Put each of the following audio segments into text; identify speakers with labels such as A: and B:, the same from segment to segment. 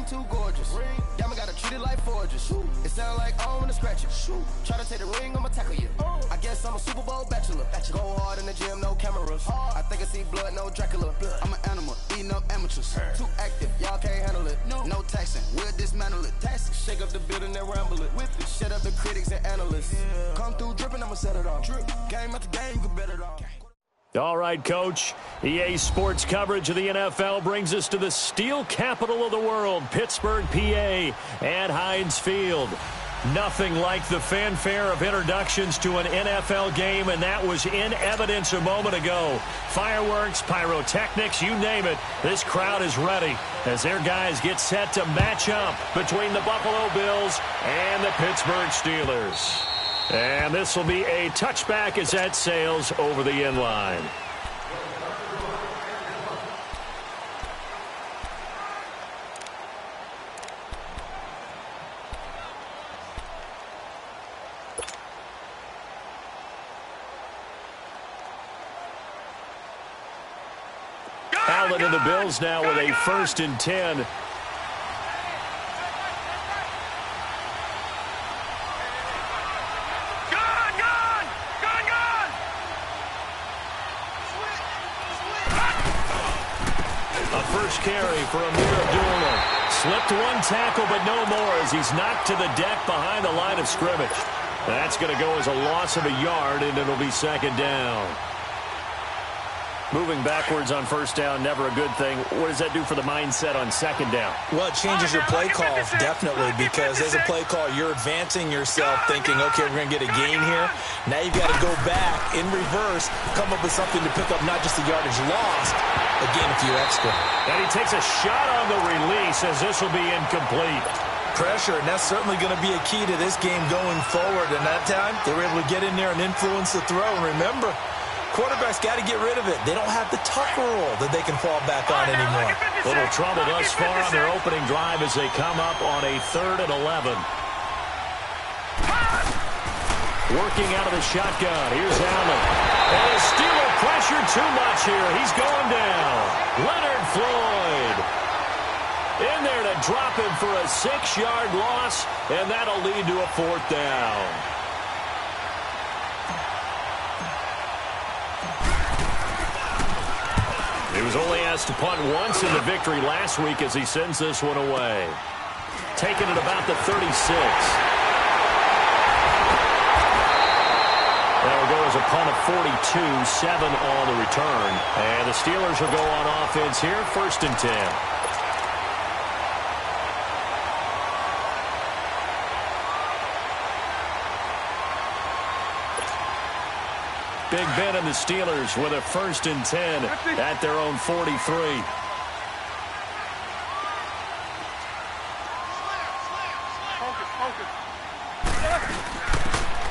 A: ring too gorgeous. Diamond gotta treat it like forges. It sound like I don't wanna scratch it. Try to take the ring, I'ma tackle you. I guess I'm a Super Bowl bachelor. Go hard in the gym, no cameras. I think I see blood, no Dracula. I'm an animal, eating up amateurs. Too active, y'all can't handle it. No taxing, we'll dismantle it. Shake up the building and ramble it. Shut up the critics and analysts. Come through dripping, I'ma set it off. Game after game, you can bet it off.
B: All right, Coach. EA Sports coverage of the NFL brings us to the steel capital of the world, Pittsburgh, PA, at Heinz Field. Nothing like the fanfare of introductions to an NFL game, and that was in evidence a moment ago. Fireworks, pyrotechnics, you name it. This crowd is ready as their guys get set to match up between the Buffalo Bills and the Pittsburgh Steelers. And this will be a touchback as that sails over the end line. Allen and the Bills now with a 1st and 10. First carry for Amir Abdullah. Slipped one tackle, but no more as he's knocked to the deck behind the line of scrimmage. That's going to go as a loss of a yard, and it'll be 2nd down. Moving backwards on 1st down, never a good thing. What does that do for the mindset on 2nd down?
C: Well, it changes your play call, definitely, because as a play call, you're advancing yourself thinking, okay, we're going to get a gain here. Now you've got to go back in reverse, come up with something to pick up not just the yardage lost, but gain a few extra.
B: And he takes a shot on the release as this will be incomplete.
C: Pressure, and that's certainly going to be a key to this game going forward. And that time, they were able to get in there and influence the throw. And remember, quarterbacks got to get rid of it. They don't have the Tucker rule that they can fall back on anymore.
B: Little trouble thus far on their opening drive as they come up on a 3rd and 11. Working out of the shotgun. Here's Allen. And a Steeler pressure too much here. He's going down. Leonard Floyd in there to drop him for a 6-yard loss, and that'll lead to a 4th down. He was only asked to punt once in the victory last week as he sends this one away. Taking it about the 36. That'll go as a punt of 42, 7 on the return. And the Steelers will go on offense here, 1st and 10. Big Ben and the Steelers with a 1st and 10 at their own 43.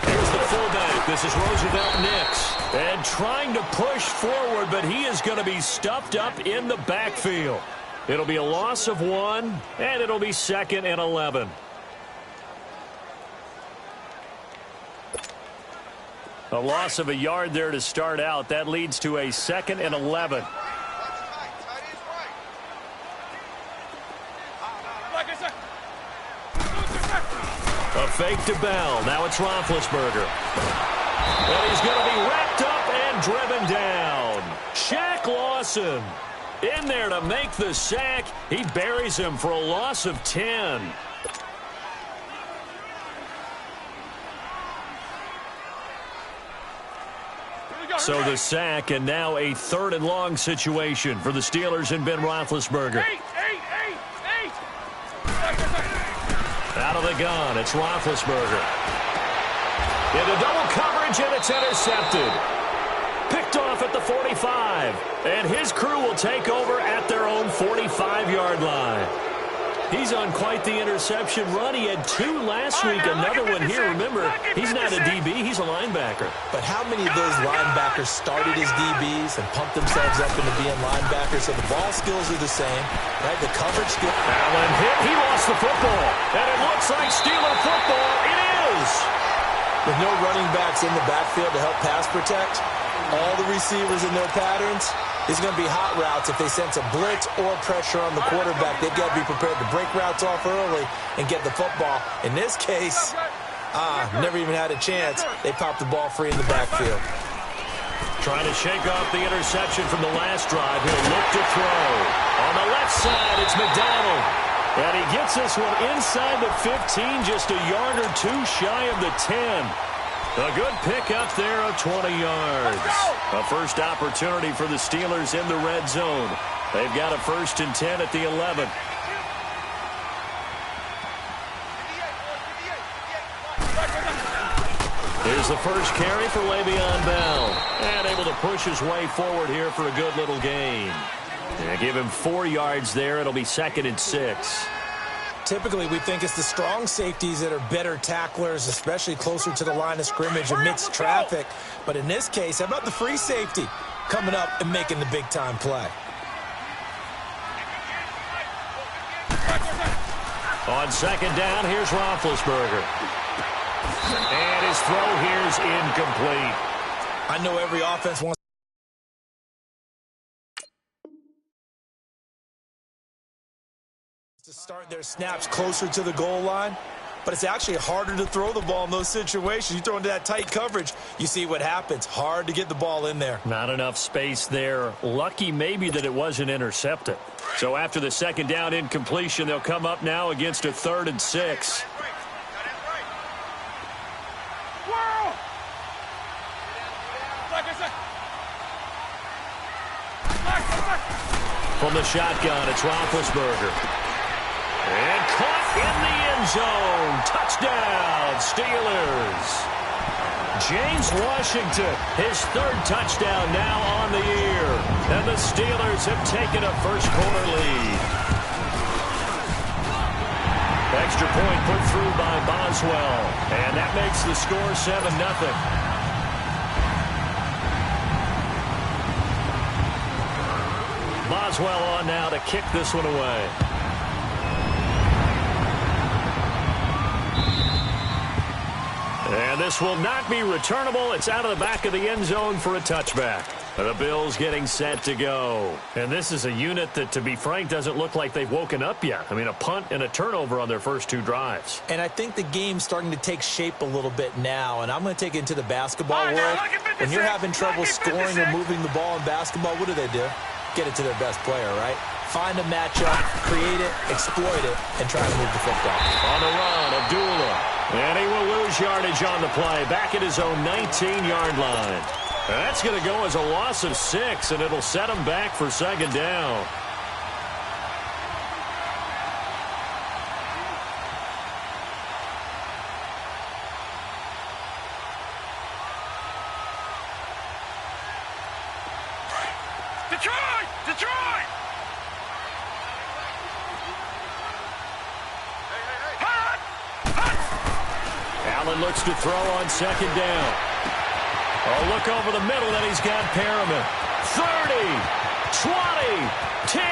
B: Here's the fullback. This is Roosevelt Nix. And trying to push forward, but he is going to be stuffed up in the backfield. It'll be a loss of 1, and it'll be 2nd and 11. A loss of a yard there to start out. That leads to a 2nd and 11. A fake to Bell. Now it's Roethlisberger. And he's going to be wrapped up and driven down. Shaq Lawson in there to make the sack. He buries him for a loss of 10. So the sack, and now a 3rd and long situation for the Steelers and Ben Roethlisberger. Out of the gun, it's Roethlisberger. Into double coverage, and it's intercepted. Picked off at the 45. And his crew will take over at their own 45-yard line. He's on quite the interception run. He had 2 last week, another one here. Remember, he's not a DB, he's a linebacker.
C: But how many of those linebackers started as DBs and pumped themselves up into being linebackers? So the ball skills are the same, right? The coverage skills.
B: Allen hit. He lost the football. And it looks like Steeler football. It is.
C: With no running backs in the backfield to help pass protect, all the receivers in their patterns, These are going to be hot routes. If they sense a blitz or pressure on the quarterback, they've got to be prepared to break routes off early and get the football. In this case, never even had a chance. They popped the ball free in the backfield.
B: Trying to shake off the interception from the last drive. He'll look to throw. On the left side, it's McDonald. And he gets this one inside the 15, just a yard or two shy of the 10. A good pickup there of 20 yards. A first opportunity for the Steelers in the red zone. They've got a 1st and 10 at the 11. Here's the first carry for Le'Veon Bell. And able to push his way forward here for a good little gain. Yeah, give him 4 yards there. It'll be 2nd and 6.
C: Typically, we think it's the strong safeties that are better tacklers, especially closer to the line of scrimmage amidst traffic. But in this case, how about the free safety coming up and making the big-time play?
B: On 2nd down, here's Roethlisberger. And his throw here's incomplete.
C: I know every offense wants to start their snaps closer to the goal line, but it's actually harder to throw the ball in those situations. You throw into that tight coverage, you see what happens. Hard to get the ball in there.
B: Not enough space there. Lucky maybe that it wasn't intercepted. So after the 2nd down incompletion, they'll come up now against a 3rd and 6. From the shotgun, it's Roethlisberger. And caught in the end zone. Touchdown, Steelers. James Washington, his 3rd touchdown now on the year. And the Steelers have taken a first-quarter lead. Extra point put through by Boswell. And that makes the score 7-0. Boswell on now to kick this one away. And this will not be returnable. It's out of the back of the end zone for a touchback. The Bills getting set to go. And this is a unit that, to be frank, doesn't look like they've woken up yet. I mean, a punt and a turnover on their first 2 drives.
C: And I think the game's starting to take shape a little bit now. And I'm going to take it into the basketball world. When you're having trouble scoring or moving the ball in basketball, what do? Get it to their best player, right? Find a matchup, create it, exploit it, and try to move the football.
B: On the run, Abdullah. And he will lose yardage on the play. Back at his own 19-yard line. That's going to go as a loss of 6, and it'll set him back for 2nd down.
A: Detroit!
B: Allen looks to throw on 2nd down. Oh, look over the middle, and he's got Perriman. 30, 20, 10,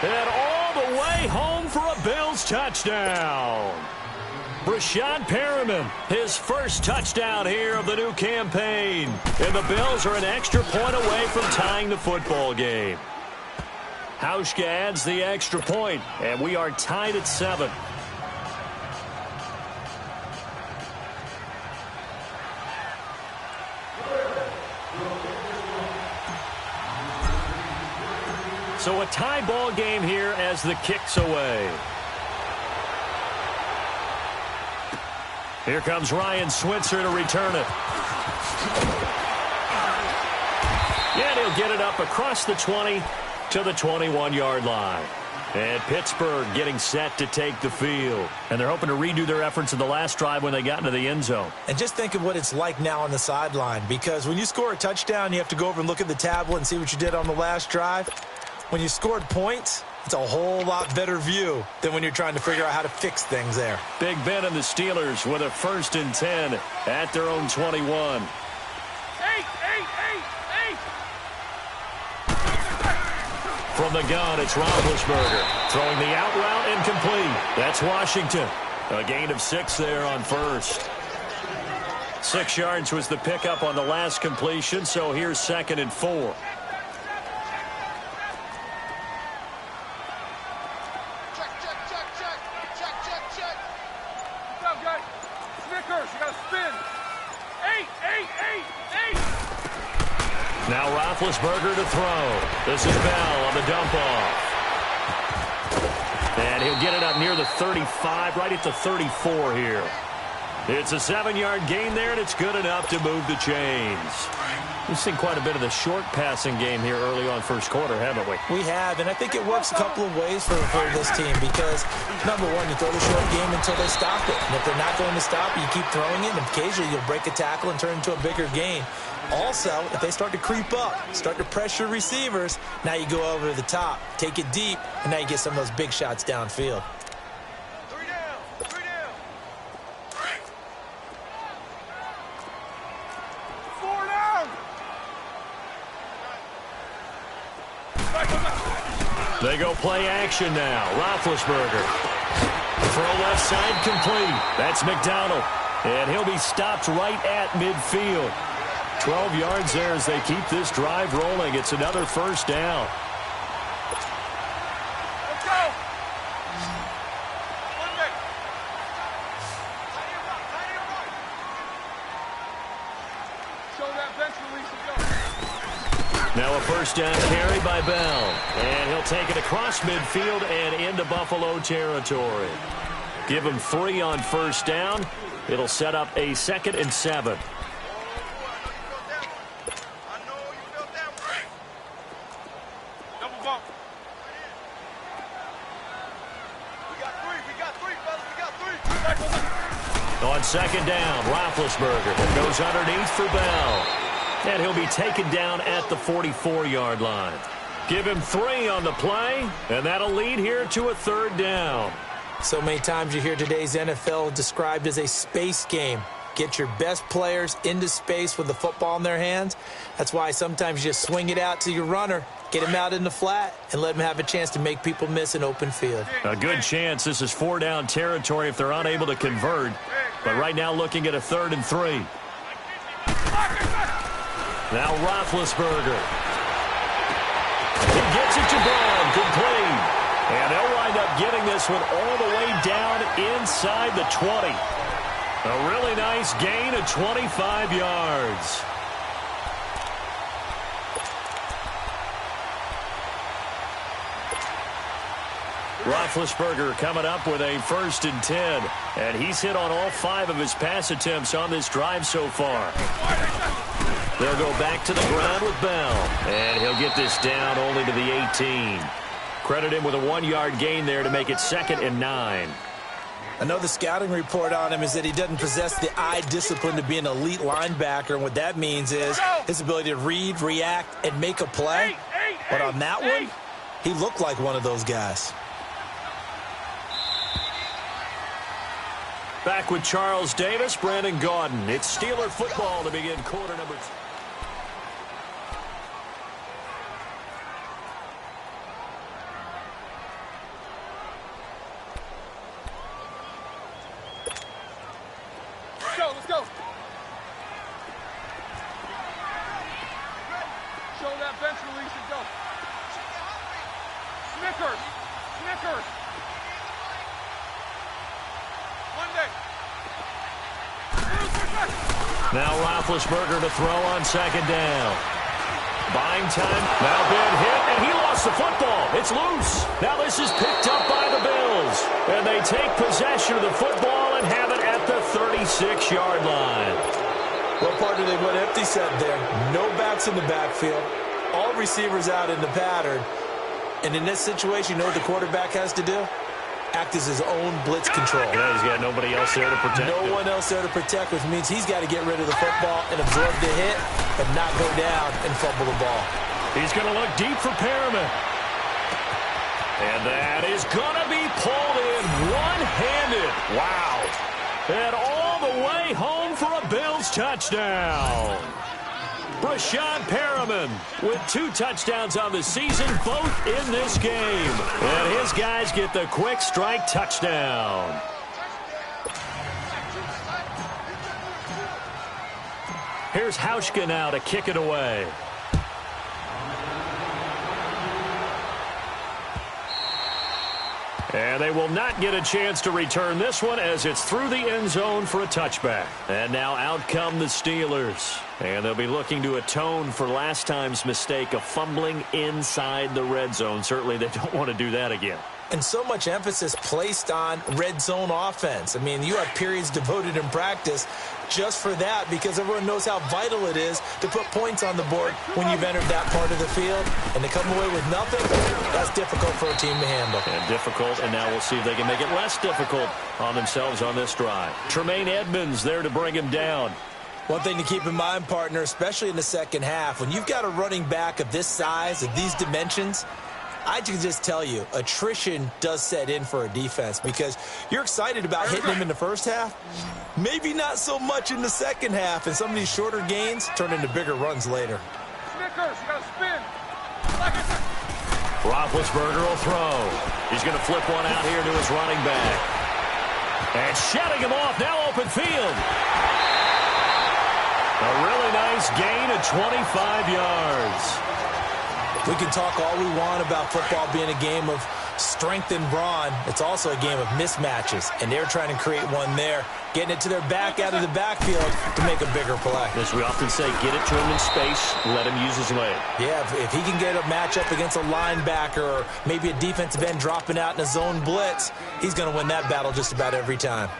B: and all the way home for a Bills touchdown. Brashad Perriman, his first touchdown here of the new campaign. And the Bills are an extra point away from tying the football game. Hauschka adds the extra point, and we are tied at 7. So a tie ball game here as the kick's away. Here comes Ryan Switzer to return it. And he'll get it up across the 20 to the 21-yard line. And Pittsburgh getting set to take the field. And they're hoping to redo their efforts in the last drive when they got into the end zone.
C: And just think of what it's like now on the sideline. Because when you score a touchdown, you have to go over and look at the tablet and see what you did on the last drive. When you scored points, it's a whole lot better view than when you're trying to figure out how to fix things there.
B: Big Ben and the Steelers with a 1st and 10 at their own 21. From the gun, it's Roethlisberger. Throwing the out route incomplete. That's Washington. A gain of 6 there on 1st. 6 yards was the pickup on the last completion, so here's 2nd and 4. Now Roethlisberger to throw. This is Bell on the dump off. And he'll get it up near the 35, right at the 34 here. It's a 7-yard gain there, and it's good enough to move the chains. We've seen quite a bit of the short passing game here early on first quarter, haven't we?
C: We have, and I think it works a couple of ways for this team because, number one, you throw the short game until they stop it. And if they're not going to stop it, you keep throwing it, and occasionally you'll break a tackle and turn it into a bigger gain. Also, if they start to creep up, start to pressure receivers, now you go over the top, take it deep, and now you get some of those big shots downfield.
B: They go play action now. Roethlisberger. Throw left side complete. That's McDonald. And he'll be stopped right at midfield. 12 yards there as they keep this drive rolling. It's another first down.
D: Let's go. Show that bench release and go.
B: Now a first down carry by Bell. And he'll take it across midfield and into Buffalo territory. Give him 3 on first down. It'll set up a 2nd and 7. On 2nd down, Roethlisberger goes underneath for Bell. And he'll be taken down at the 44-yard line. Give him 3 on the play, and that'll lead here to a 3rd down.
C: So many times you hear today's NFL described as a space game. Get your best players into space with the football in their hands. That's why sometimes you just swing it out to your runner, get him out in the flat, and let him have a chance to make people miss an open field.
B: A good chance this is 4-down territory if they're unable to convert. But right now looking at a 3rd and 3. Now Roethlisberger. He gets it to Brown, complete. And they'll wind up getting this one all the way down inside the 20. A really nice gain of 25 yards. Roethlisberger coming up with a 1st and 10. And he's hit on all 5 of his pass attempts on this drive so far. They'll go back to the ground with Bell. And he'll get this down only to the 18. Credit him with a 1-yard gain there to make it 2nd and 9.
C: I know the scouting report on him is that he doesn't possess the eye discipline to be an elite linebacker. And what that means is his ability to read, react, and make a play. But on that one, he looked like one of those guys.
B: Back with Charles Davis, Brandon Gaudin. It's Steeler football to begin quarter number 2.
D: Let's go. Show that bench release and go. Snickers.
B: Now Roethlisberger to throw on 2nd down. Buying time. Now been hit, and he lost the football. It's loose. Now this is picked up by the Bills. And they take possession of the football and have it at the 36-yard line.
C: What part did they went empty set there? No backs in the backfield. All receivers out in the pattern. And in this situation, you know what the quarterback has to do? Act as his own blitz control.
B: Yeah, he's got nobody else there to protect him.
C: No one else there to protect, which means he's got to get rid of the football and absorb the hit, but not go down and fumble the ball.
B: He's going to look deep for Perriman. And that is going to be pulled in one-handed. Wow. And all the way home for a Bills touchdown. Brashad Perriman with 2 touchdowns on the season, both in this game. And his guys get the quick strike touchdown. Here's Hauschka now to kick it away. And they will not get a chance to return this one as it's through the end zone for a touchback. And now out come the Steelers. And they'll be looking to atone for last time's mistake of fumbling inside the red zone. Certainly they don't want to do that again.
C: And so much emphasis placed on red zone offense. I mean, you have periods devoted in practice just for that because everyone knows how vital it is to put points on the board when you've entered that part of the field. And to come away with nothing, that's difficult for a team to handle.
B: And difficult, and now we'll see if they can make it less difficult on themselves on this drive. Tremaine Edmonds there to bring him down.
C: One thing to keep in mind, partner, especially in the second half, when you've got a running back of this size, of these dimensions, I can just tell you, attrition does set in for a defense because you're excited about hitting him in the first half. Maybe not so much in the second half, and some of these shorter gains turn into bigger runs later.
D: Snickers, you gotta spin.
B: Roethlisberger will throw. He's going to flip one out here to his running back. And shutting him off, now open field. A really nice gain of 25 yards.
C: We can talk all we want about football being a game of strength and brawn. It's also a game of mismatches, and they're trying to create one there, getting it to their back out of the backfield to make a bigger play.
B: As we often say, get it to him in space, let him use his leg.
C: Yeah, if he can get a matchup against a linebacker or maybe a defensive end dropping out in a zone blitz, he's going to win that battle just about every time.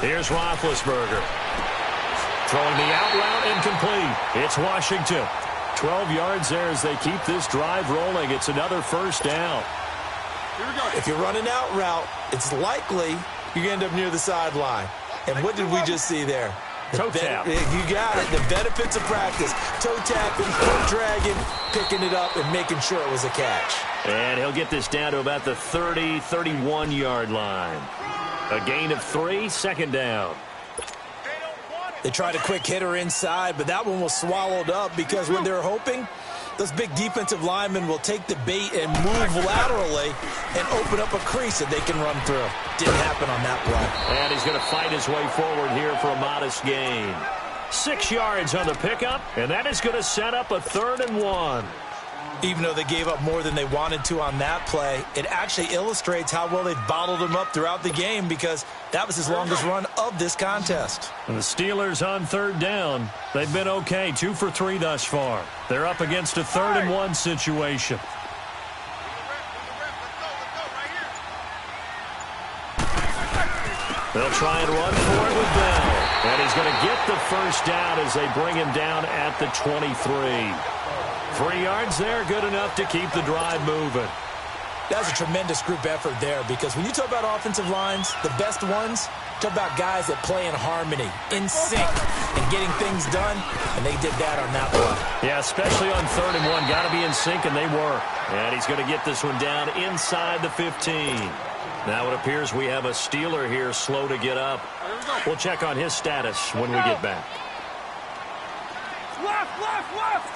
B: Here's Roethlisberger. Throwing the out route incomplete. It's Washington. 12 yards there as they keep this drive rolling. It's another first down.
D: Here we go.
C: If you're running out route, it's likely you're going to end up near the sideline. And what did we just see there?
B: Toe tap.
C: You got it. The benefits of practice. Toe tapping, foot dragging, picking it up, and making sure it was a catch.
B: And he'll get this down to about the 30, 31-yard line. A gain of 3, second down.
C: They tried a quick hitter inside, but that one was swallowed up because when they're hoping, those big defensive linemen will take the bait and move laterally and open up a crease that they can run through. Didn't happen on that play.
B: And he's going to fight his way forward here for a modest gain. 6 yards on the pickup, and that is going to set up a 3rd and 1.
C: Even though they gave up more than they wanted to on that play, it actually illustrates how well they've bottled them up throughout the game because that was his longest run of this contest.
B: And the Steelers on 3rd down. They've been okay, 2 for 3 thus far. They're up against a 3rd and 1 situation. They'll try and run for it with Bell. And he's going to get the first down as they bring him down at the 23. 3 yards there, good enough to keep the drive moving.
C: That's a tremendous group effort there because when you talk about offensive lines, the best ones, talk about guys that play in harmony, in sync, and getting things done, and they did that on that play.
B: Yeah, especially on 3rd and 1. Got to be in sync, and they were. And he's going to get this one down inside the 15. Now it appears we have a Steeler here slow to get up. We'll check on his status when we get back.
D: Left, left, left.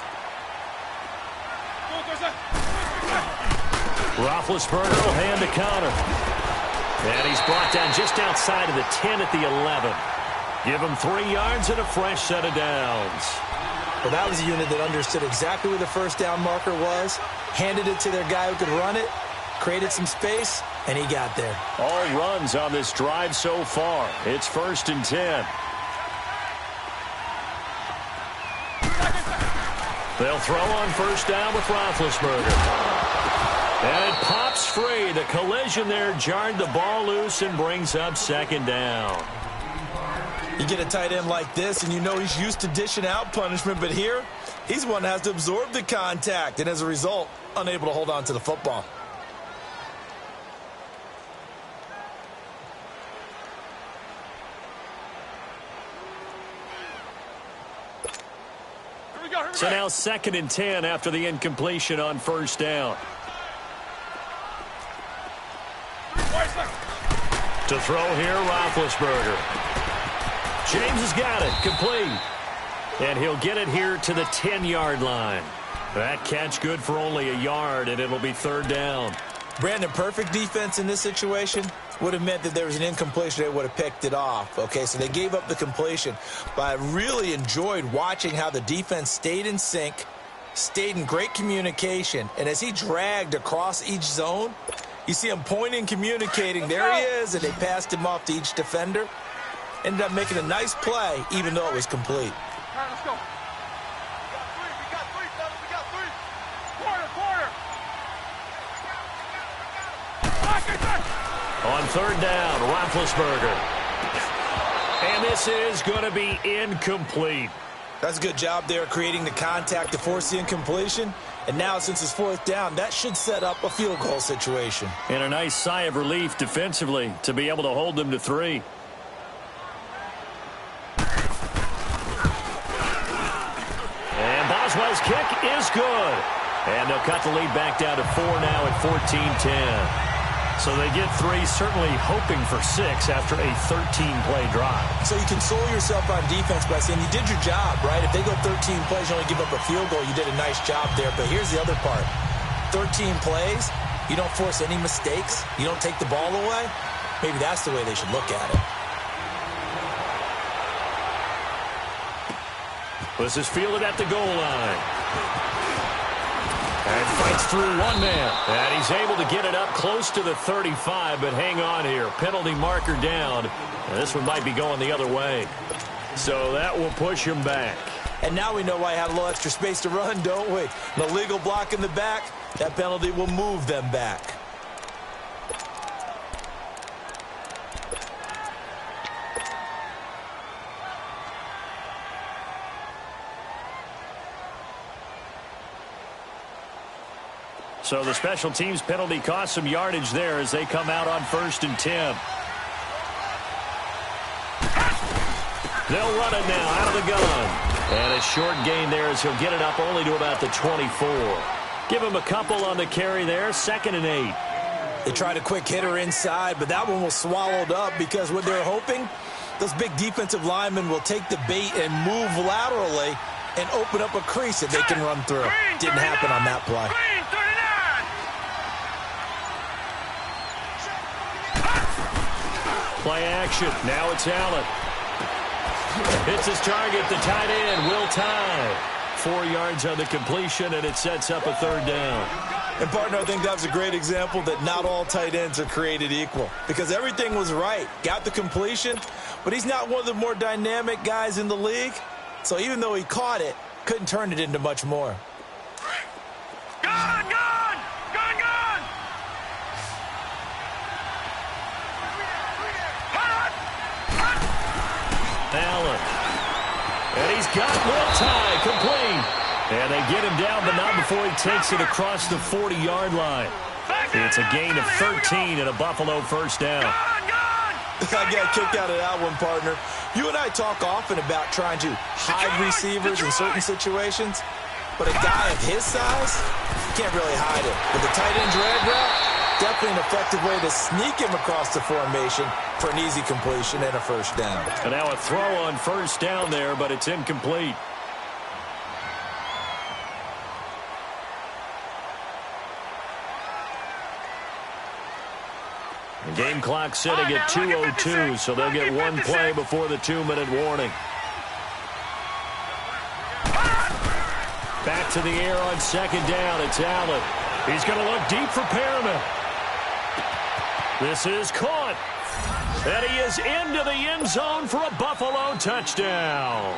B: Roethlisberger will hand the counter. And he's brought down just outside of the 10 at the 11. Give him 3 yards and a fresh set of downs.
C: Well, that was a unit that understood exactly where the first down marker was, handed it to their guy who could run it, created some space, and he got there.
B: All runs on this drive so far. It's 1st and 10. They'll throw on first down with Roethlisberger. And it pops free. The collision there jarred the ball loose and brings up 2nd down.
C: You get a tight end like this, and you know he's used to dishing out punishment, but here, he's one that has to absorb the contact, and as a result, unable to hold on to the football.
B: So now 2nd and 10 after the incompletion on first down. To throw here, Roethlisberger. James has got it, complete. And he'll get it here to the 10-yard line. That catch good for only a yard, and it'll be 3rd down.
C: Brandon, perfect defense in this situation would have meant that there was an incompletion. They would have picked it off. Okay, so they gave up the completion. But I really enjoyed watching how the defense stayed in sync, stayed in great communication, and as he dragged across each zone, you see him pointing, communicating. There he is, and they passed him off to each defender. Ended up making a nice play, even though it was complete.
D: All right, let's go. We got three, fellas. We got three. Quarter.
B: On 3rd down, Roethlisberger. And this is going to be incomplete.
C: That's a good job there creating the contact to force the incompletion. And now, since it's 4th down, that should set up a field goal situation.
B: And a nice sigh of relief defensively to be able to hold them to 3. And Boswell's kick is good. And they'll cut the lead back down to 4 now at 14-10. So they get 3, certainly hoping for 6 after a 13-play drive.
C: So you console yourself on defense by saying you did your job, right? If they go 13 plays, you only give up a field goal, you did a nice job there. But here's the other part. 13 plays, you don't force any mistakes, you don't take the ball away. Maybe that's the way they should look at it.
B: This is fielded at the goal line. And fights through one man. And he's able to get it up close to the 35, but hang on here. Penalty marker down. And this one might be going the other way. So that will push him back.
C: And now we know why I had a little extra space to run, don't we? An illegal block in the back. That penalty will move them back.
B: So the special teams penalty cost some yardage there as they come out on 1st and 10. They'll run it now out of the gun. And a short gain there as he'll get it up only to about the 24. Give him a couple on the carry there, 2nd and 8.
C: They tried a quick hitter inside, but that one was swallowed up because what they're hoping, those big defensive linemen will take the bait and move laterally and open up a crease that they can run through. Didn't happen on that play.
B: Play action. Now it's Allen. Hits his target. The tight end will tie. 4 yards on the completion, and it sets up a 3rd down.
C: And, partner, I think that was a great example that not all tight ends are created equal because everything was right. Got the completion, but he's not one of the more dynamic guys in the league. So even though he caught it, couldn't turn it into much more.
D: Gone!
B: Allen. And he's got Will tie complete. And they get him down, but not before he takes it across the 40-yard line. It's a gain of 13 and a Buffalo 1st down.
C: I got a kick out of that one, partner. You and I talk often about trying to hide receivers in certain situations, but a guy of his size can't really hide it. With the tight end drag route, definitely an effective way to sneak him across the formation for an easy completion and a 1st down.
B: And now a throw on 1st down there, but it's incomplete. The game clock sitting at 2:02, so they'll get 1 play before the 2-minute warning. Back to the air on 2nd down. It's Allen. He's going to look deep for Perriman. This is caught. And he is into the end zone for a Buffalo touchdown.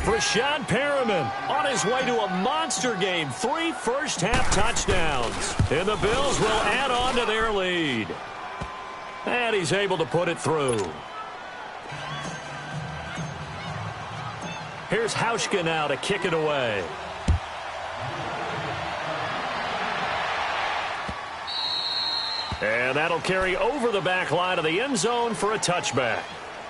B: Rashad Perriman on his way to a monster game. 3 first-half touchdowns. And the Bills will add on to their lead. And he's able to put it through. Here's Hauschka now to kick it away. And that'll carry over the back line of the end zone for a touchback.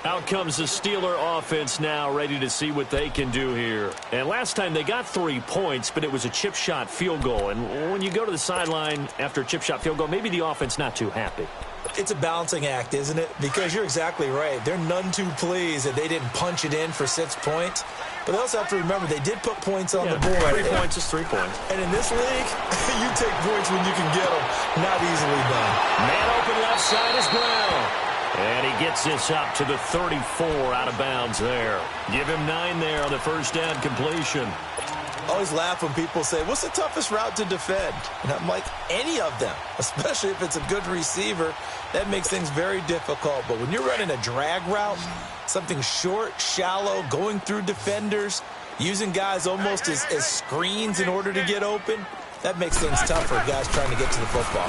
B: Out comes the Steeler offense now, ready to see what they can do here. And last time they got 3 points, but it was a chip shot field goal. And when you go to the sideline after a chip shot field goal, maybe the offense not too happy.
C: It's a balancing act, isn't it? Because you're exactly right. They're none too pleased that they didn't punch it in for 6 points. But they also have to remember they did put points on the board.
B: 3 points is 3 points.
C: And in this league, you take points when you can get them. Not easily done.
B: Man open left side is Brown. And he gets this up to the 34 out of bounds there. Give him 9 there on the first down completion.
C: I always laugh when people say, what's the toughest route to defend? And I'm like, any of them, especially if it's a good receiver. That makes things very difficult. But when you're running a drag route, something short, shallow, going through defenders, using guys almost as screens in order to get open, that makes things tough for guys trying to get to the football.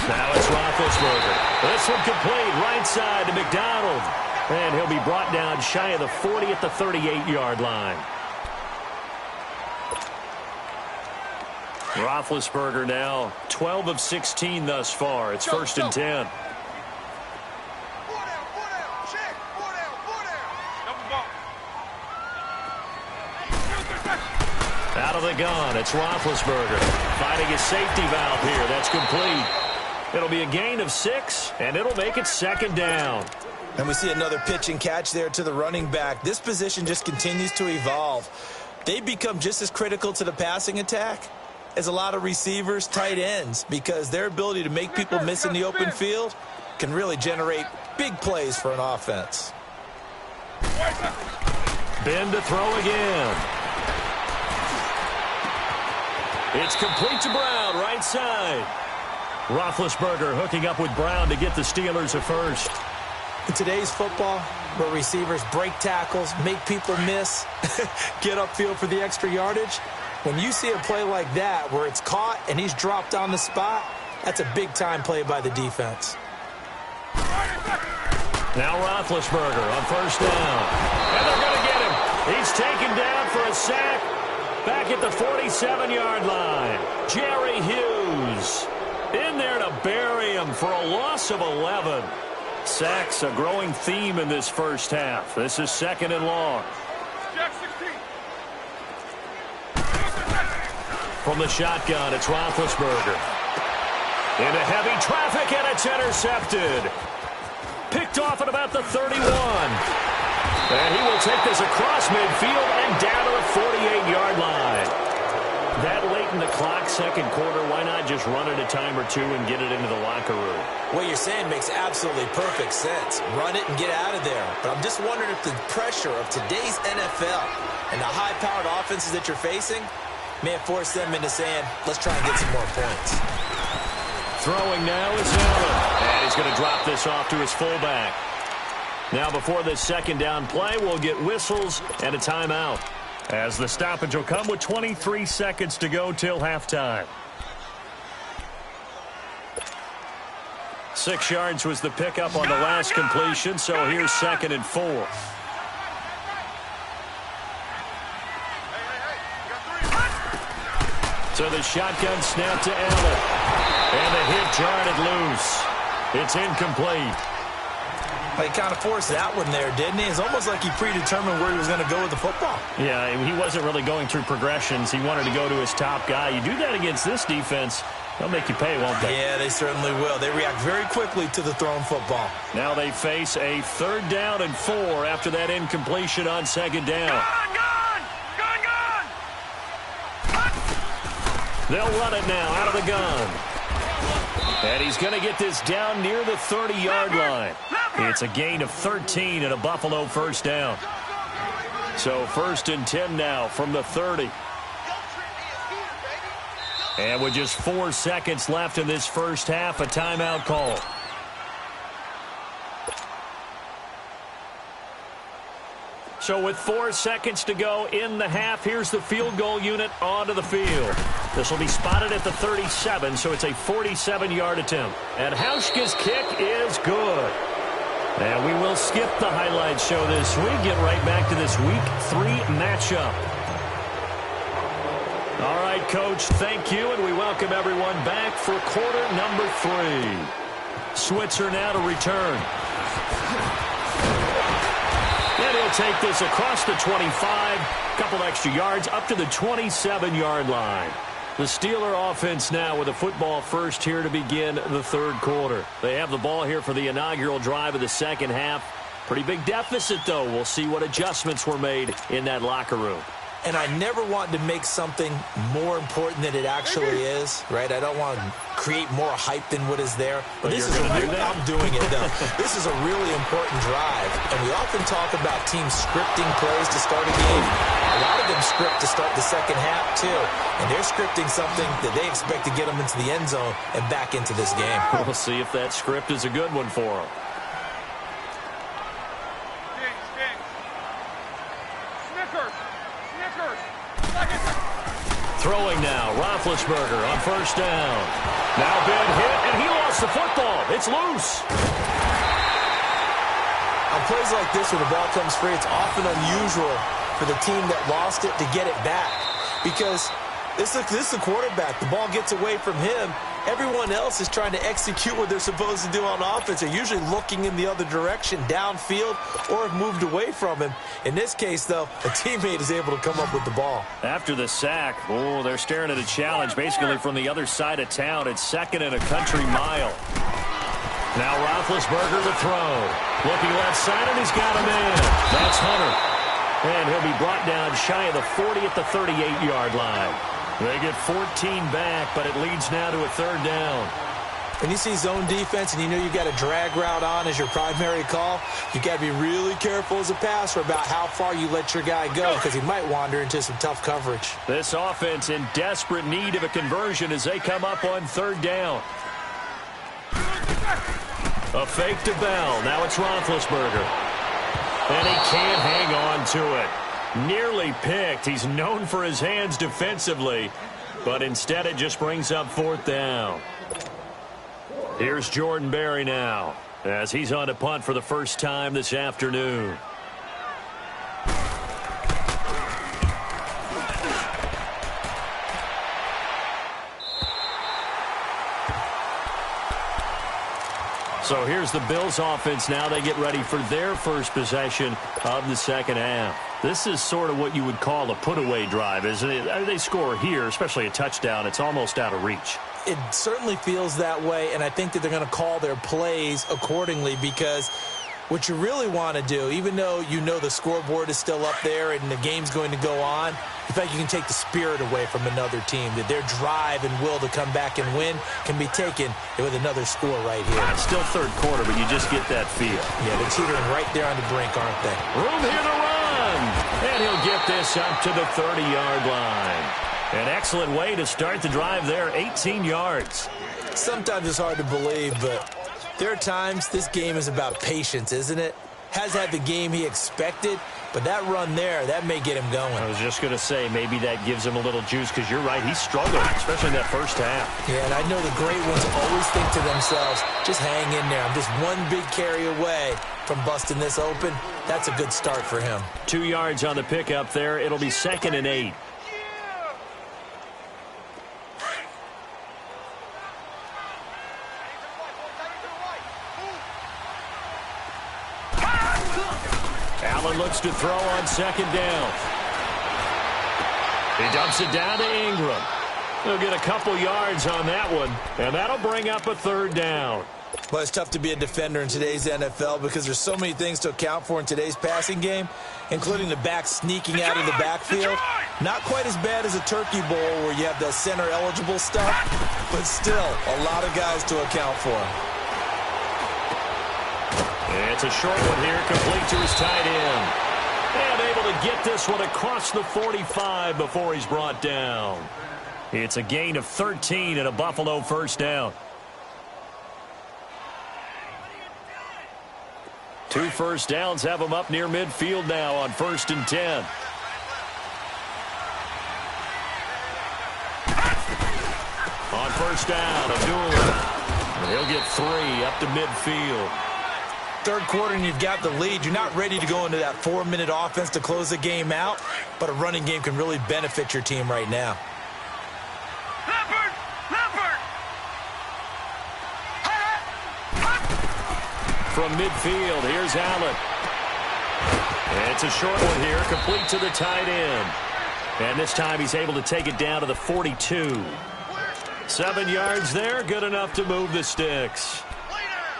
B: Now it's Roethlisberger. This one complete, right side to McDonald. And he'll be brought down shy of the 40 at the 38-yard line. Roethlisberger now 12 of 16 thus far. It's first and 10. Out of the gun, it's Roethlisberger finding his safety valve here. That's complete. It'll be a gain of 6, and it'll make it second down.
C: And we see another pitch and catch there to the running back. This position just continues to evolve. They become just as critical to the passing attack as a lot of receivers, tight ends, because their ability to make people miss in the open field can really generate big plays for an offense.
B: Ben to throw again. It's complete to Brown, right side. Roethlisberger hooking up with Brown to get the Steelers a first.
C: In today's football, where receivers break tackles, make people miss, get upfield for the extra yardage, when you see a play like that where it's caught and he's dropped on the spot, that's a big-time play by the defense.
B: Now Roethlisberger on first down. And they're going to get him. He's taken down for a sack back at the 47-yard line. Jerry Hughes in there to bury him for a loss of 11. Sacks a growing theme in this first half. This is second and long. From the shotgun, it's Roethlisberger. Into heavy traffic, and it's intercepted. Picked off at about the 31. And he will take this across midfield and down to the 48-yard line. That late in the clock, second quarter, why not just run it a time or two and get it into the locker room?
C: What you're saying makes absolutely perfect sense. Run it and get out of there. But I'm just wondering if the pressure of today's NFL and the high-powered offenses that you're facing may have forced them into saying, let's try and get some more points.
B: Throwing now is Allen. And he's going to drop this off to his fullback. Now before this second down play, we'll get whistles and a timeout, as the stoppage will come with 23 seconds to go till halftime. 6 yards was the pickup on the last completion, so here's second and 4. So the shotgun snap to Allen. And the hit jarred it loose. It's incomplete.
C: He kind of forced that one there, didn't he? It's almost like he predetermined where he was going to go with the football.
B: Yeah, he wasn't really going through progressions. He wanted to go to his top guy. You do that against this defense, they'll make you pay, won't they?
C: Yeah, they certainly will. They react very quickly to the thrown football.
B: Now they face a 3rd down and 4 after that incompletion on second down. They'll run it now out of the gun. And he's going to get this down near the 30-yard line. It's a gain of 13 and a Buffalo first down. So first and 10 now from the 30. And with just 4 seconds left in this first half, a timeout call. So with 4 seconds to go in the half, here's the field goal unit onto the field. This will be spotted at the 37, so it's a 47-yard attempt. And Hauschka's kick is good. And we will skip the highlights show this week. Get right back to this Week 3 matchup. All right, Coach, thank you, and we welcome everyone back for quarter number 3. Switzer now to return. And he'll take this across the 25, couple extra yards up to the 27-yard line. The Steeler offense now with a football first here to begin the third quarter. They have the ball here for the inaugural drive of the second half. Pretty big deficit, though. We'll see what adjustments were made in that locker room.
C: And I never want to make something more important than it actually is, right? I don't want to create more hype than what is there. But this is I'm doing it, though. This is a really important drive. And we often talk about teams scripting plays to start a game. A lot of them script to start the second half, too. And they're scripting something that they expect to get them into the end zone and back into this game.
B: We'll see if that script is a good one for them. Throwing now, Roethlisberger on first down. Now big hit, and he lost the football. It's loose.
C: On plays like this, when the ball comes free, it's often unusual for the team that lost it to get it back. Because this is the quarterback. The ball gets away from him. Everyone else is trying to execute what they're supposed to do on offense. They're usually looking in the other direction, downfield, or have moved away from him. In this case, though, a teammate is able to come up with the ball.
B: After the sack, they're staring at a challenge basically from the other side of town. It's second and a country mile. Now Roethlisberger to throw. Looking left side, and he's got him in. That's Hunter. And he'll be brought down shy of the 40 at the 38-yard line. They get 14 back, but it leads now to a third down.
C: When you see zone defense and you know you've got a drag route on as your primary call, you got to be really careful as a passer about how far you let your guy go because he might wander into some tough coverage.
B: This offense in desperate need of a conversion as they come up on third down. A fake to Bell. Now it's Roethlisberger. And he can't hang on to it. Nearly picked. He's known for his hands defensively, but instead it just brings up fourth down. Here's Jordan Berry now as he's on to punt for the first time this afternoon. So here's the Bills offense now. They get ready for their first possession of the second half. This is sort of what you would call a put-away drive, isn't it? They score here, especially a touchdown. It's almost out of reach.
C: It certainly feels that way, and I think that they're going to call their plays accordingly because what you really want to do, even though you know the scoreboard is still up there and the game's going to go on, in fact, you can take the spirit away from another team, that their drive and will to come back and win can be taken with another score right here.
B: It's still third quarter, but you just get that feel.
C: Yeah, they're teetering right there on the brink, aren't they?
B: Room here to run. And he'll get this up to the 30-yard line. An excellent way to start the drive there, 18 yards.
C: Sometimes it's hard to believe, but there are times this game is about patience, isn't it? Has had the game he expected, but that run there, that may get him going.
B: I was just going to say, maybe that gives him a little juice because you're right, he struggled, especially in that first half.
C: Yeah, and I know the great ones always think to themselves, just hang in there. I'm just one big carry away from busting this open. That's a good start for him.
B: 2 yards on the pickup there. It'll be 2nd and 8. Allen looks to throw on second down. He dumps it down to Ingram. He'll get a couple yards on that one, and that'll bring up a third down.
C: Well, it's tough to be a defender in today's NFL because there's so many things to account for in today's passing game, including the back sneaking out of the backfield. Not quite as bad as a turkey bowl where you have the center-eligible stuff, but still a lot of guys to account for.
B: It's a short one here, complete to his tight end. And able to get this one across the 45 before he's brought down. It's a gain of 13 and a Buffalo first down. 2 first downs have him up near midfield now on 1st and 10. On first down, Abdullah. And he'll get 3 up to midfield.
C: Third quarter and you've got the lead. You're not ready to go into that 4-minute offense to close the game out, but a running game can really benefit your team right now.
B: From midfield, here's Allen. It's a short one here, complete to the tight end. And this time he's able to take it down to the 42. 7 yards there, good enough to move the sticks.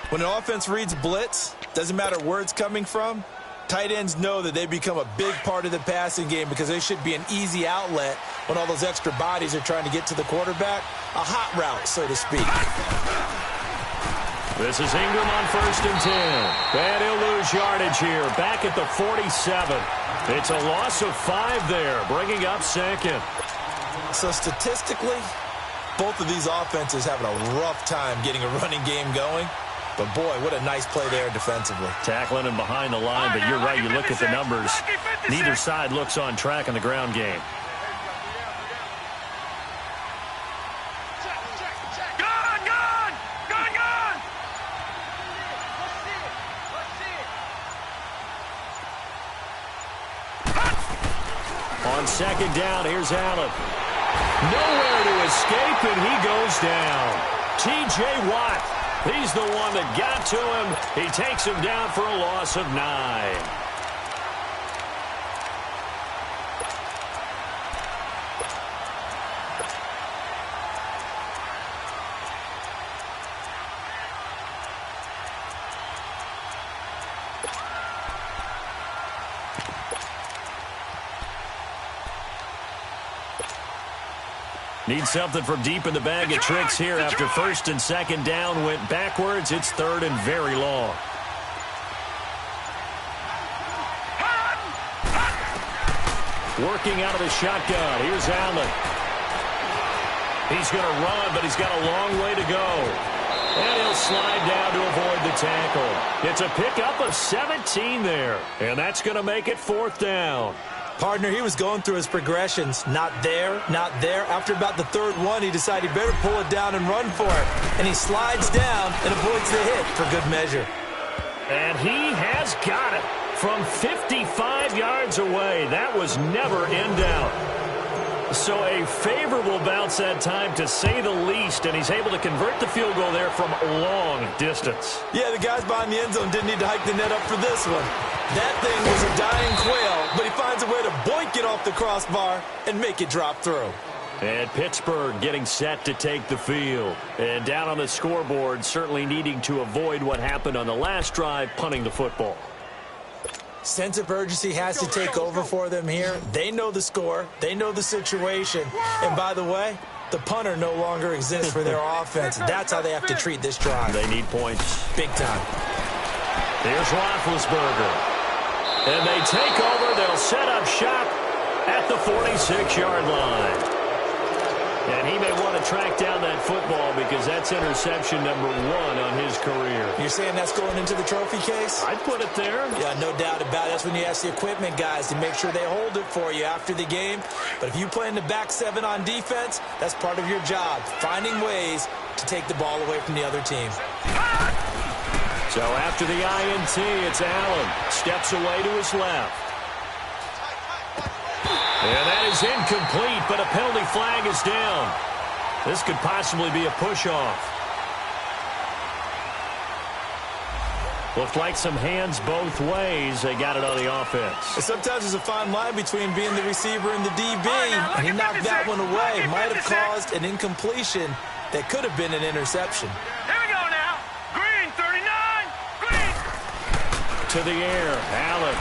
C: When an offense reads blitz, doesn't matter where it's coming from, tight ends know that they become a big part of the passing game because they should be an easy outlet when all those extra bodies are trying to get to the quarterback. A hot route, so to speak.
B: This is Ingram on 1st and 10. And he'll lose yardage here, back at the 47. It's a loss of 5 there, bringing up 2nd.
C: So statistically, both of these offenses having a rough time getting a running game going. But, boy, what a nice play there defensively.
B: Tackling him behind the line, but you're right. You look at the numbers. Neither side looks on track in the ground game. On 2nd down, here's Allen. Nowhere to escape, and he goes down. T.J. Watt. He's the one that got to him. He takes him down for a loss of 9. Need something from deep in the bag of tricks here after 1st and 2nd down went backwards. It's 3rd and very long. Working out of the shotgun. Here's Allen. He's going to run, but he's got a long way to go. And he'll slide down to avoid the tackle. It's a pickup of 17 there. And that's going to make it 4th down.
C: Partner, he was going through his progressions. Not there, not there. After about the 3rd one, he decided he better pull it down and run for it. And he slides down and avoids the hit for good measure.
B: And he has got it from 55 yards away. That was never in doubt. So a favorable bounce that time, to say the least, and he's able to convert the field goal there from a long distance.
C: Yeah, the guys behind the end zone didn't need to hike the net up for this one. That thing was a dying quail, but he finds a way to boink it off the crossbar and make it drop through.
B: And Pittsburgh getting set to take the field. And down on the scoreboard, certainly needing to avoid what happened on the last drive, punting the football.
C: Sense of urgency has to take over for them here. They know the score. They know the situation. And by the way, the punter no longer exists for their offense. That's how they have to treat this drive.
B: They need points.
C: Big time.
B: Here's Roethlisberger. And they take over. They'll set up shop at the 46-yard line. And he may want to track down that football because that's interception number 1 on his career.
C: You're saying that's going into the trophy case?
B: I'd put it there.
C: Yeah, no doubt about it. That's when you ask the equipment guys to make sure they hold it for you after the game. But if you play in the back 7 on defense, that's part of your job, finding ways to take the ball away from the other team.
B: So after the INT, it's Allen. Steps away to his left. And that is incomplete, but a penalty flag is down. This could possibly be a push-off. Looked like some hands both ways. They got it on the offense.
C: Sometimes there's a fine line between being the receiver and the DB, and he knocked that one away. Might have caused an incompletion that could have been an interception.
D: Here we go now. Green, 39. Green.
B: To the air, Allen.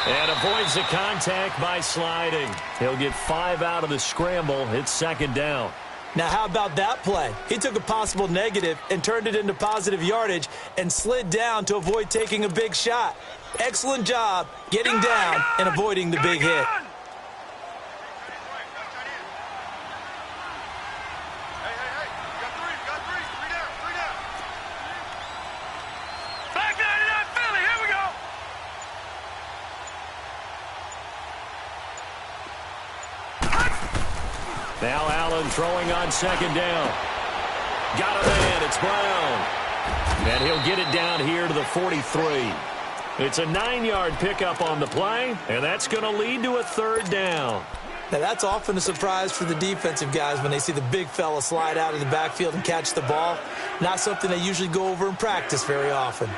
B: And avoids the contact by sliding. He'll get 5 out of the scramble. It's 2nd down.
C: Now, how about that play? He took a possible negative and turned it into positive yardage and slid down to avoid taking a big shot. Excellent job getting down and avoiding the big hit.
B: Now Allen throwing on 2nd down. Got a man. It's Brown. And he'll get it down here to the 43. It's a 9-yard pickup on the play, and that's going to lead to a 3rd down.
C: Now, that's often a surprise for the defensive guys when they see the big fella slide out of the backfield and catch the ball. Not something they usually go over in practice very often.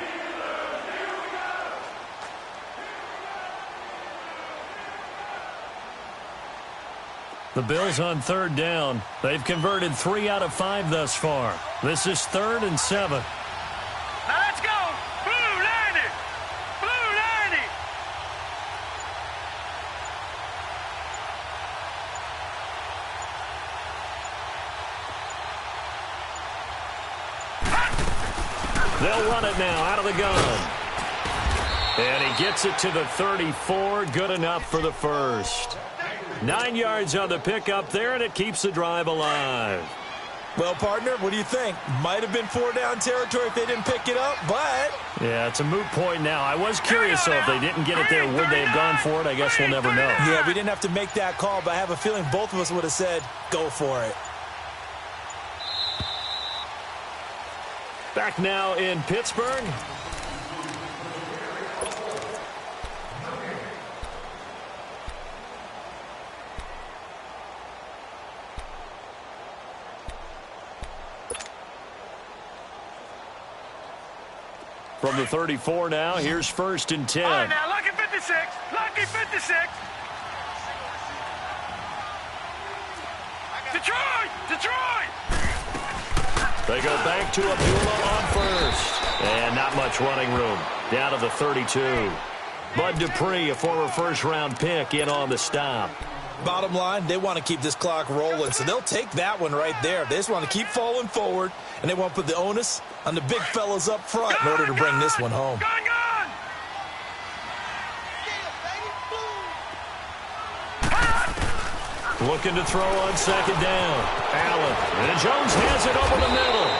B: The Bills on third down. They've converted 3 out of 5 thus far. This is 3rd and 7.
D: Now let's go. Blue 90. Blue 90.
B: They'll run it now out of the gun. And he gets it to the 34. Good enough for the first. 9 yards on the pickup there, and it keeps the drive alive.
C: Well, partner, what do you think? Might have been 4-down territory if they didn't pick it up, but...
B: Yeah, it's a moot point now. I was curious, though, if they didn't get it there, would they have gone for it? I guess we'll never know.
C: Yeah, we didn't have to make that call, but I have a feeling both of us would have said, go for it.
B: Back now in Pittsburgh. From the 34 now, here's 1st and 10.
D: All right, now, lucky 56. Lucky 56. Detroit! Detroit!
B: They go back to Abdullah on first. And not much running room. Down to the 32. Bud Dupree, a former first-round pick, in on the stop.
C: Bottom line, they want to keep this clock rolling, so they'll take that one right there. They just want to keep falling forward, and they want to put the onus on the big fellas up front in order to bring this one home.
D: Gone, gone!
B: Looking to throw on 2nd down. Allen. And Jones has it over the middle.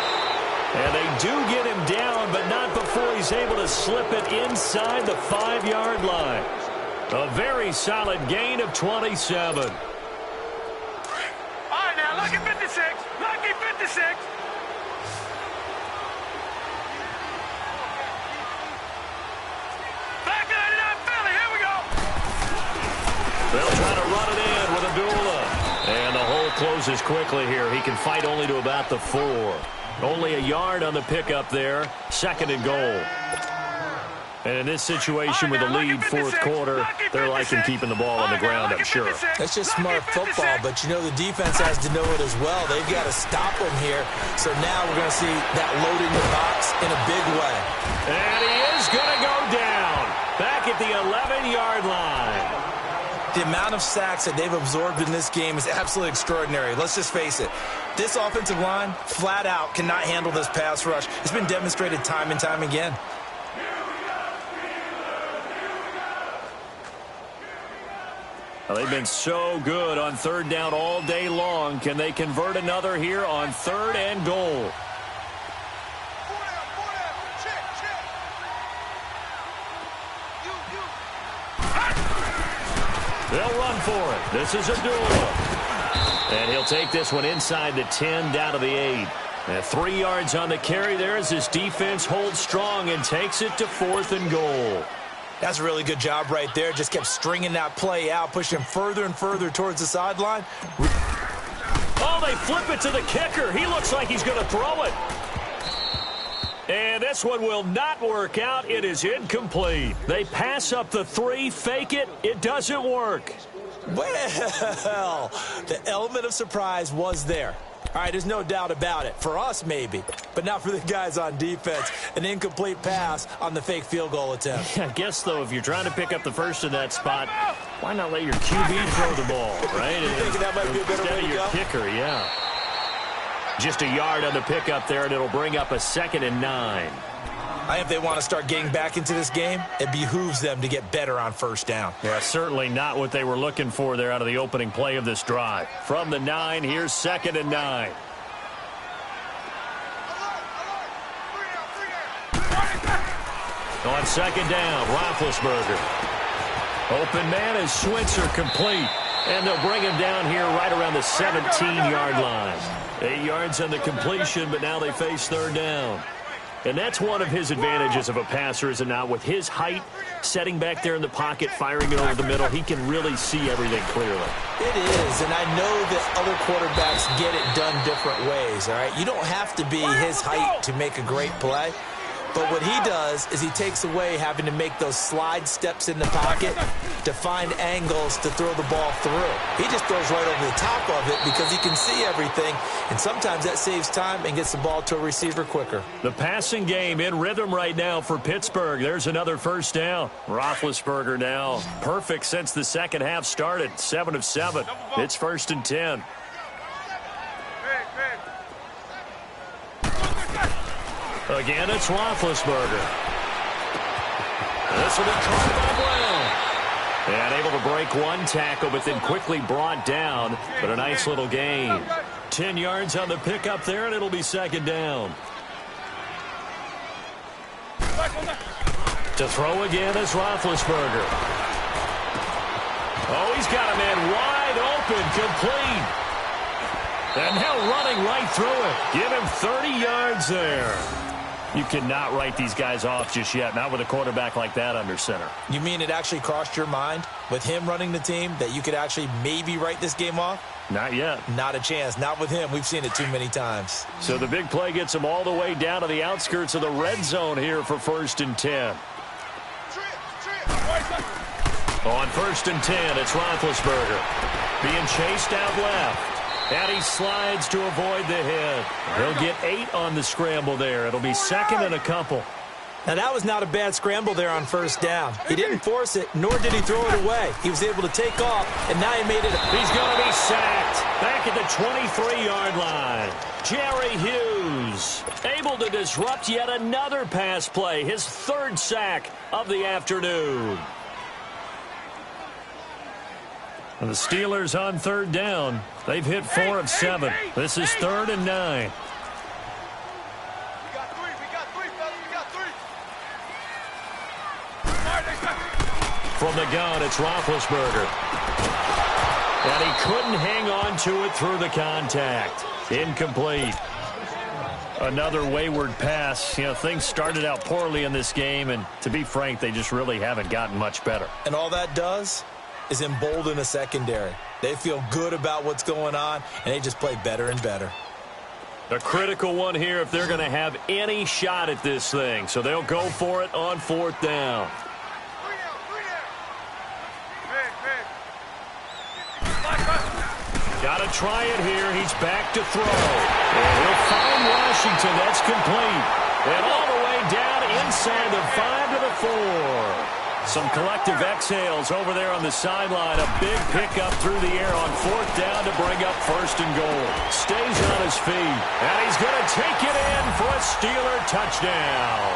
B: And they do get him down, but not before he's able to slip it inside the 5-yard line. A very solid gain of 27.
D: All right, now, lucky 56. Lucky 56. Back to 99 Philly. Here we go.
B: They'll try to run it in with Abdullah. And the hole closes quickly here. He can fight only to about the 4. Only a yard on the pickup there. 2nd and goal. And in this situation with the lead, 4th quarter, they're liking keeping the ball on the ground, I'm sure.
C: That's just smart football, but you know the defense has to know it as well. They've got to stop them here. So now we're going to see that load in the box in a big way.
B: And he is going to go down. Back at the 11-yard line.
C: The amount of sacks that they've absorbed in this game is absolutely extraordinary. Let's just face it. This offensive line, flat out, cannot handle this pass rush. It's been demonstrated time and time again.
B: Well, they've been so good on 3rd down all day long. Can they convert another here on 3rd and goal? They'll run for it. This is Abdullah. And he'll take this one inside the 10, down to the 8. And 3 yards on the carry there as his defense holds strong and takes it to 4th and goal.
C: That's a really good job right there. Just kept stringing that play out, pushing him further and further towards the sideline.
B: Oh, they flip it to the kicker. He looks like he's going to throw it. And this one will not work out. It is incomplete. They pass up the 3, fake it. It doesn't work.
C: Well, the element of surprise was there. All right, there's no doubt about it. For us, maybe, but not for the guys on defense. An incomplete pass on the fake field goal attempt.
B: I guess, though, if you're trying to pick up the first in that spot, why not let your QB throw the ball, right?
C: You thinking that might be a better way to go?
B: Kicker, yeah. Just a yard on the pickup there, and it'll bring up a 2nd and 9.
C: I think if they want to start getting back into this game, it behooves them to get better on 1st down.
B: Yeah, certainly not what they were looking for there out of the opening play of this drive. From the 9, here's 2nd and 9. On 2nd down, Roethlisberger. Open man is Switzer, complete. And they'll bring him down here right around the 17-yard line. 8 yards on the completion, but now they face 3rd down. And that's one of his advantages of a passer, is it not? With his height, setting back there in the pocket, firing it over the middle, he can really see everything clearly.
C: It is, and I know that other quarterbacks get it done different ways, all right? You don't have to be his height to make a great play, But what he does is he takes away having to make those slide steps in the pocket to find angles to throw the ball through. He just throws right over the top of it because he can see everything, and sometimes that saves time and gets the ball to a receiver quicker.
B: The passing game in rhythm right now for Pittsburgh. There's another first down. Roethlisberger now perfect since the second half started. 7 of 7. It's 1st and 10. Again, it's Roethlisberger. This will be caught by Brown. And able to break one tackle, but then quickly brought down. But a nice little gain. 10 yards on the pickup there, and it'll be 2nd down. To throw again is Roethlisberger. Oh, he's got a man wide open, complete. And now running right through it. Give him 30 yards there. You cannot write these guys off just yet, not with a quarterback like that under center.
C: You mean it actually crossed your mind with him running the team that you could actually maybe write this game off?
B: Not yet.
C: Not a chance. Not with him. We've seen it too many times.
B: So the big play gets him all the way down to the outskirts of the red zone here for 1st and 10. On 1st and 10, it's Roethlisberger. Being chased out left. And he slides to avoid the hit. He'll get 8 on the scramble there. It'll be 2nd and a couple.
C: Now, that was not a bad scramble there on 1st down. He didn't force it, nor did he throw it away. He was able to take off, and now he made it.
B: He's going to be sacked back at the 23-yard line. Jerry Hughes able to disrupt yet another pass play. His 3rd sack of the afternoon. And the Steelers on 3rd down. They've hit 4 of 7. This is 3rd and 9.
D: We got 3, fellas, we got 3.
B: From the gun, it's Roethlisberger. And he couldn't hang on to it through the contact. Incomplete. Another wayward pass. You know, things started out poorly in this game, and to be frank, they just really haven't gotten much better.
C: And all that does is embolden a secondary. They feel good about what's going on, and they just play better and better.
B: A critical one here if they're going to have any shot at this thing. So they'll go for it on 4th down.
D: 3 down.
B: Got to try it here. He's back to throw. And he'll find Washington. That's complete. And all the way down inside the 5 to the 4. Some collective exhales over there on the sideline. A big pickup through the air on 4th down to bring up 1st and goal. Stays on his feet. And he's going to take it in for a Steeler touchdown.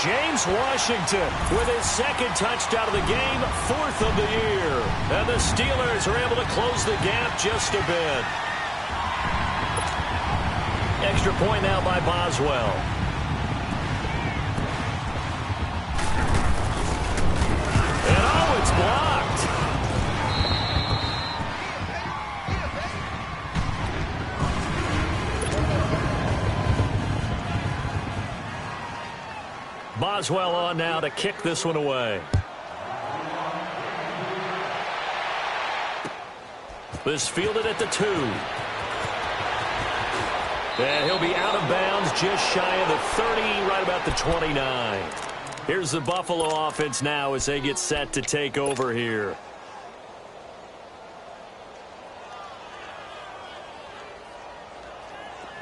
B: James Washington with his 2nd touchdown of the game, 4th of the year. And the Steelers are able to close the gap just a bit. Extra point now by Boswell. And oh, it's blocked. Boswell on now to kick this one away. This fielded at the 2. And he'll be out of bounds just shy of the 30, right about the 29. Here's the Buffalo offense now as they get set to take over here.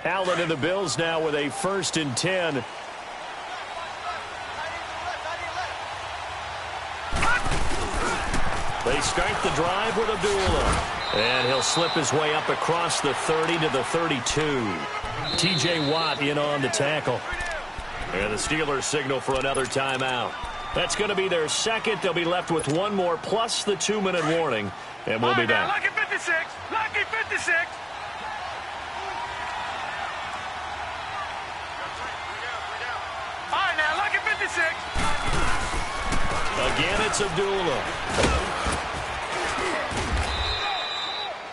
B: Allen and the Bills now with a 1st and 10. They start the drive with Abdullah. And he'll slip his way up across the 30 to the 32. T.J. Watt in on the tackle. And the Steelers signal for another timeout. That's going to be their 2nd. They'll be left with 1 more plus the 2-minute warning. And we'll be back.
D: Lucky 56. Lucky 56. All right, now, lucky 56.
B: Again, it's Abdullah.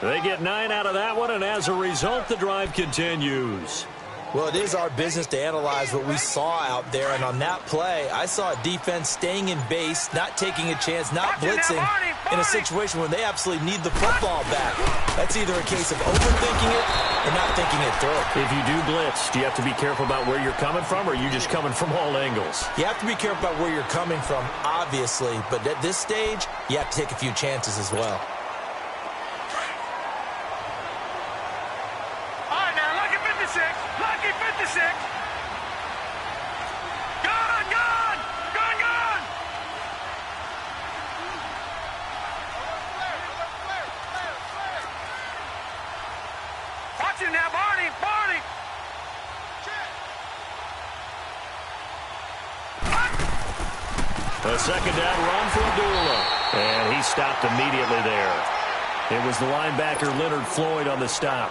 B: They get 9 out of that one, and as a result, the drive continues.
C: Well, it is our business to analyze what we saw out there, and on that play, I saw a defense staying in base, not taking a chance, not blitzing in a situation where they absolutely need the football back. That's either a case of overthinking it or not thinking it through.
B: If you do blitz, do you have to be careful about where you're coming from, or are you just coming from all angles?
C: You have to be careful about where you're coming from, obviously, but at this stage, you have to take a few chances as well.
D: Lucky 56. Gone, gone, gone, gone. Watch it now, Barney, Barney.
B: A second down run for Abdullah. And he stopped immediately there. It was the linebacker Leonard Floyd on the stop.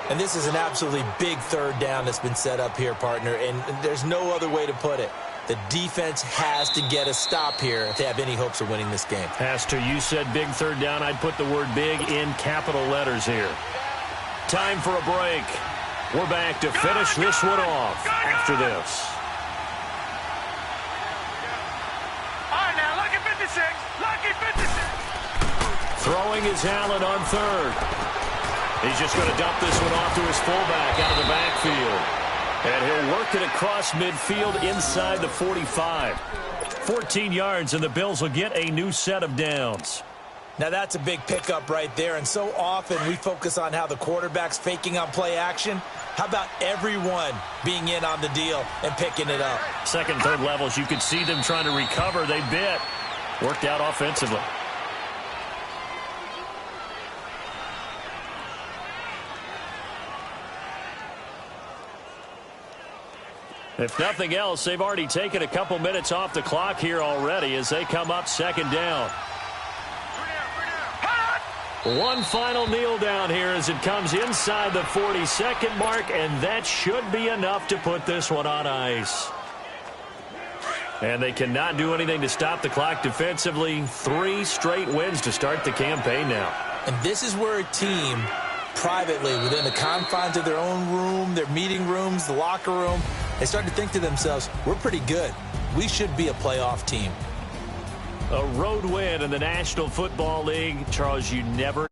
C: And this is an absolutely big third down that's been set up here, partner, and there's no other way to put it. The defense has to get a stop here if they have any hopes of winning this game.
B: Has to. You said big third down. I'd put the word big in capital letters here. Time for a break. We're back to finish this one off after this.
D: All right, now, Lucky 56. Lucky 56.
B: Throwing is Allen on third. He's just going to dump this one off to his fullback out of the backfield. And he'll work it across midfield inside the 45. 14 yards, and the Bills will get a new set of downs.
C: Now that's a big pickup right there, and so often we focus on how the quarterback's faking on play action. How about everyone being in on the deal and picking it up?
B: Second, third levels, you could see them trying to recover. They bit. Worked out offensively. If nothing else, they've already taken a couple minutes off the clock here already as they come up second down. One final kneel down here as it comes inside the 40-second mark, and that should be enough to put this one on ice. And they cannot do anything to stop the clock defensively. 3 straight wins to start the campaign now.
C: And this is where a team privately, within the confines of their own room, their meeting rooms, the locker room, they start to think to themselves, we're pretty good. We should be a playoff team.
B: A road win in the National Football League. Charles, you never